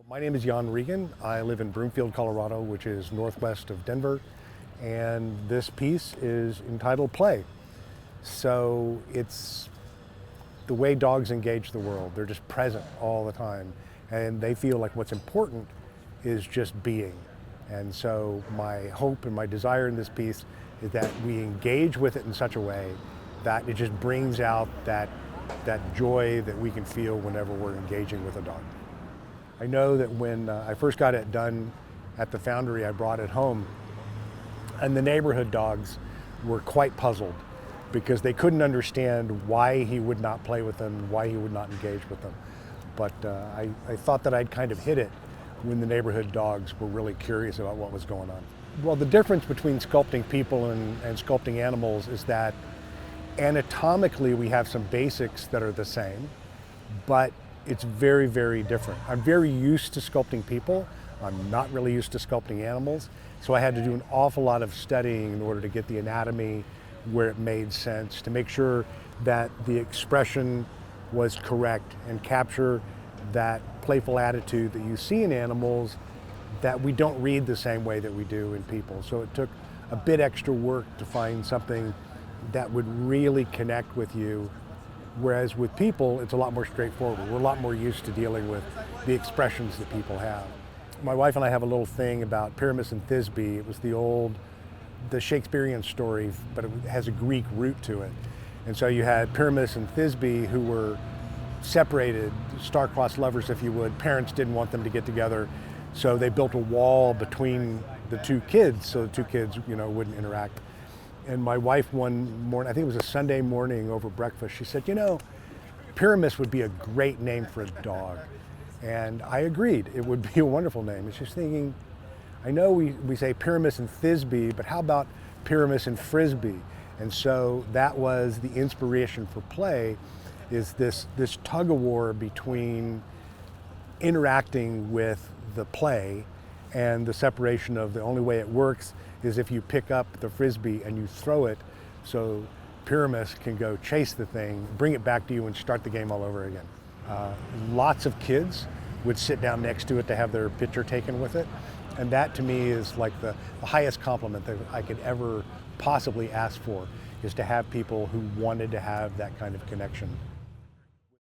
My name is Regan. I live in Broomfield, Colorado, which is northwest of Denver, and this piece is entitled Play. So it's the way dogs engage the world. They're just present all the time, and they feel like what's important is just being. And so my hope and my desire in this piece is that we engage with it in such a way that it just brings out that joy that we can feel whenever we're engaging with a dog. I know that when I first got it done at the foundry, I brought it home, and the neighborhood dogs were quite puzzled because they couldn't understand why he would not play with them, why he would not engage with them. But I thought that I'd kind of hit it when the neighborhood dogs were really curious about what was going on. Well, the difference between sculpting people and sculpting animals is that anatomically we have some basics that are the same, but it's very, very different. I'm very used to sculpting people. I'm not really used to sculpting animals. So I had to do an awful lot of studying in order to get the anatomy where it made sense, to make sure that the expression was correct and capture that playful attitude that you see in animals that we don't read the same way that we do in people. So it took a bit extra work to find something that would really connect with you. Whereas with people, it's a lot more straightforward. We're a lot more used to dealing with the expressions that people have. My wife and I have a little thing about Pyramus and Thisbe. It was the Shakespearean story, but it has a Greek root to it. And so you had Pyramus and Thisbe who were separated, star-crossed lovers, if you would. Parents didn't want them to get together, so they built a wall between the two kids so the two kids, wouldn't interact. And my wife one morning, I think it was a Sunday morning over breakfast, she said, Pyramus would be a great name for a dog. And I agreed, it would be a wonderful name. And she's thinking, I know we say Pyramus and Thisbe, but how about Pyramus and Frisbee? And so that was the inspiration for Play, is this tug of war between interacting with the play and the separation of the only way it works is if you pick up the Frisbee and you throw it so Pyramus can go chase the thing, bring it back to you and start the game all over again. Lots of kids would sit down next to it to have their picture taken with it. And that to me is like the highest compliment that I could ever possibly ask for, is to have people who wanted to have that kind of connection.